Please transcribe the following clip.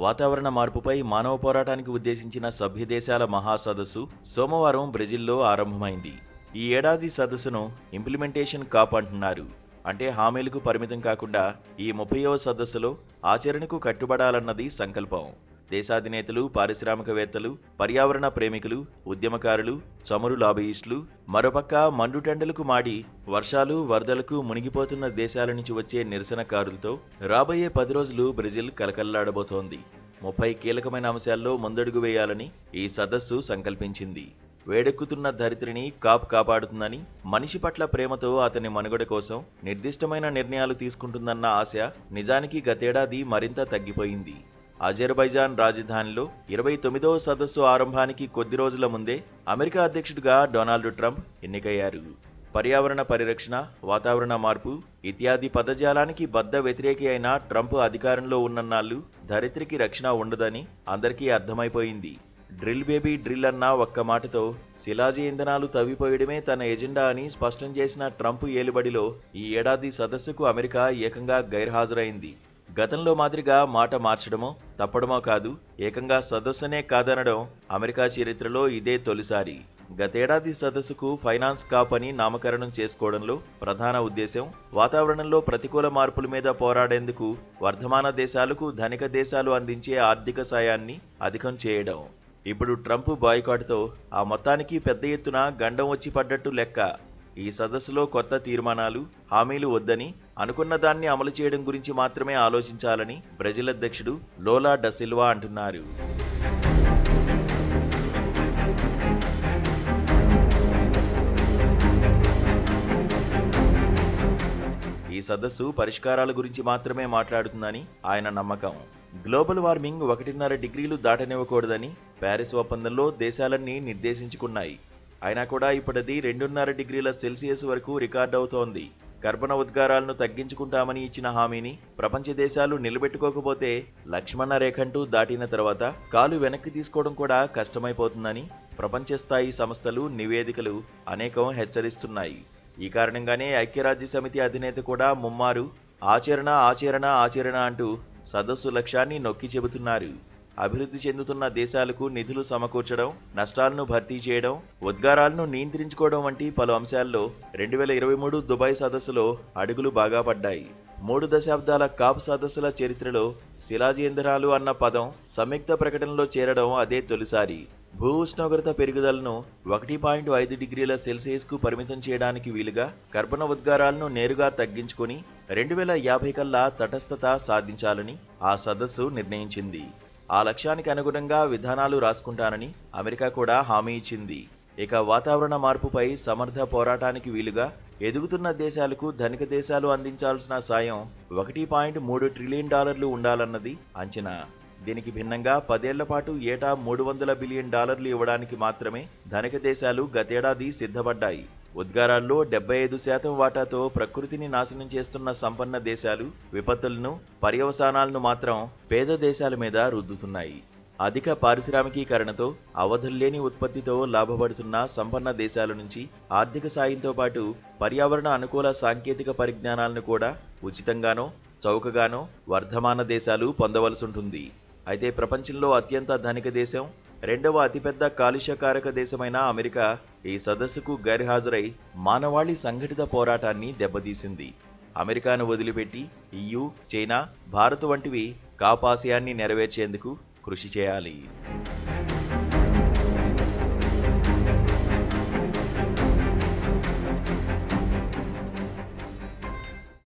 వాతావరణ మార్పుపై మానవ పోరాటానికి ఉద్దేశించిన సభ్యదేశాల మహాసదస్సు సోమవారం బ్రెజిల్లో ఆరంభమైంది. ఈ ఏడాది సదస్సును ఇంప్లిమెంటేషన్ కాప్ అంటున్నారు. అంటే హామీలకు పరిమితం కాకుండా ఈ 30వ సదస్సులో ఆచరణకు కట్టుబడాలన్నది సంకల్పం. దేశాధినేతలు, పారిశ్రామికవేత్తలు, పర్యావరణ ప్రేమికులు, ఉద్యమకారులు, చమురు లాబీయిస్టులు, మరోపక్క మండుటెండలకు మాడి వర్షాలు, వరదలకు మునిగిపోతున్న దేశాల నుంచి వచ్చే నిరసనకారులతో రాబోయే 10 రోజులు బ్రెజిల్ కలకల్లాడబోతోంది. 30 కీలకమైన అంశాల్లో ముందడుగు వేయాలని ఈ సదస్సు సంకల్పించింది. వేడెక్కుతున్న ధరిత్రిని కాప్ కాపాడుతుందని, మనిషి పట్ల ప్రేమతో అతని మనుగడ కోసం నిర్దిష్టమైన నిర్ణయాలు తీసుకుంటుందన్న ఆశ నిజానికి గతేడాది మరింత తగ్గిపోయింది. అజర్బైజాన్ రాజధానిలో 29వ సదస్సు ఆరంభానికి కొద్ది రోజుల ముందే అమెరికా అధ్యక్షుడిగా డొనాల్డ్ ట్రంప్ ఎన్నికయ్యారు. పర్యావరణ పరిరక్షణ, వాతావరణ మార్పు ఇత్యాది పదజాలానికి బద్ధ వ్యతిరేకి అయిన ట్రంప్ అధికారంలో ఉన్నన్నాళ్ళు ధరిత్రికి రక్షణ ఉండదని అందరికీ అర్థమైపోయింది. డ్రిల్ బేబీ డ్రిల్ అన్న ఒక్క మాటతో శిలాజీ ఇంధనాలు తవ్విపోయడమే తన ఎజెండా అని స్పష్టం చేసిన ట్రంప్ ఏలుబడిలో ఈ ఏడాది సదస్సుకు అమెరికా ఏకంగా గైర్హాజరైంది. గతంలో మాదిరిగా మాట మార్చడమో తప్పడమో కాదు, ఏకంగా సదస్సునే కాదనడం అమెరికా చరిత్రలో ఇదే తొలిసారి. గతేడాది సదస్సుకు ఫైనాన్స్ కాప్ అని నామకరణం చేసుకోవడంలో ప్రధాన ఉద్దేశం వాతావరణంలో ప్రతికూల మార్పుల మీద పోరాడేందుకు వర్ధమాన దేశాలకు ధనిక దేశాలు అందించే ఆర్థిక సాయాన్ని అధికం చేయడం. ఇప్పుడు ట్రంప్ బాయ్కాట్తో ఆ మొత్తానికి పెద్ద ఎత్తున గండం వచ్చి పడ్డట్టు లెక్క. ఈ సదస్సులో కొత్త తీర్మానాలు, హామీలు వద్దని, అనుకున్న దాన్ని అమలు చేయడం గురించి మాత్రమే ఆలోచించాలని బ్రెజిల్ అధ్యక్షుడు లోలా డా సిల్వా అంటున్నారు. ఈ సదస్సు పరిష్కారాల గురించి మాత్రమే మాట్లాడుతుందని ఆయన నమ్మకం. గ్లోబల్ వార్మింగ్ 1.5 డిగ్రీలు దాటనివ్వకూడదని ప్యారిస్ ఒప్పందంలో దేశాలన్నీ నిర్దేశించుకున్నాయి. అయినా కూడా ఇప్పటిది 2.5 డిగ్రీల సెల్సియస్ వరకు రికార్డవుతోంది. కర్బన ఉద్గారాలను తగ్గించుకుంటామని ఇచ్చిన హామీని ప్రపంచ దేశాలు నిలబెట్టుకోకపోతే లక్ష్మణ రేఖంటూ దాటిన తర్వాత కాలు వెనక్కి తీసుకోవడం కూడా కష్టమైపోతుందని ప్రపంచ స్థాయి సంస్థలు, నివేదికలు అనేకం హెచ్చరిస్తున్నాయి. ఈ కారణంగానే ఐక్యరాజ్య సమితి అధినేత కూడా ముమ్మారు ఆచరణ ఆచరణ ఆచరణ అంటూ సదస్సు లక్ష్యాన్ని నొక్కి చెబుతున్నారు. అభివృద్ధి చెందుతున్న దేశాలకు నిధులు సమకూర్చడం, నష్టాలను భర్తీ చేయడం, ఉద్గారాలను నియంత్రించుకోవడం వంటి పలు అంశాల్లో 2023 దుబాయ్ సదస్సులో అడుగులు బాగా పడ్డాయి. 3 దశాబ్దాల కాప్ సదస్సుల చరిత్రలో శిలాజీ ఇంధనాలు అన్న పదం సంయుక్త ప్రకటనలో చేరడం అదే తొలిసారి. భూ ఉష్ణోగ్రత పెరుగుదలను 1.5 డిగ్రీల సెల్సియస్కు పరిమితం చేయడానికి వీలుగా కర్బన ఉద్గారాలను నేరుగా తగ్గించుకుని 2050 కల్లా తటస్థత సాధించాలని ఆ సదస్సు నిర్ణయించింది. ఆ లక్ష్యానికి అనుగుణంగా విధానాలు రాసుకుంటానని అమెరికా కూడా హామీ ఇచ్చింది. ఇక వాతావరణ మార్పుపై సమర్థ పోరాటానికి వీలుగా ఎదుగుతున్న దేశాలకు ధనిక దేశాలు అందించాల్సిన సాయం $1.3 ట్రిలియన్ ఉండాలన్నది అంచనా. దీనికి భిన్నంగా 10 ఏళ్ల పాటు ఏటా $300 బిలియన్ ఇవ్వడానికి మాత్రమే ధనిక దేశాలు గతేడాది సిద్ధపడ్డాయి. ఉద్గారాల్లో 75% వాటాతో ప్రకృతిని నాశనం చేస్తున్న సంపన్న దేశాలు విపత్తులను, పర్యవసానాలను మాత్రం పేద దేశాల మీద రుద్దుతున్నాయి. అధిక పారిశ్రామికీకరణతో అవధుల్లేని ఉత్పత్తితో లాభపడుతున్న సంపన్న దేశాల నుంచి ఆర్థిక సాయంతో పాటు పర్యావరణ అనుకూల సాంకేతిక పరిజ్ఞానాలను కూడా ఉచితంగానో చౌకగానో వర్ధమాన దేశాలు పొందవలసి ఉంటుంది. అయితే ప్రపంచంలో అత్యంత ధనిక దేశం, 2వ అతిపెద్ద కాలుష్యకారక దేశమైన అమెరికా ఈ సదస్సుకు గైర్హాజరై మానవాళి సంఘటిత పోరాటాన్ని దెబ్బతీసింది. అమెరికాను వదిలిపెట్టి EU, చైనా, భారత్ వంటివి కాప్ ఆశయాన్ని నెరవేర్చేందుకు కృషి చేయాలి.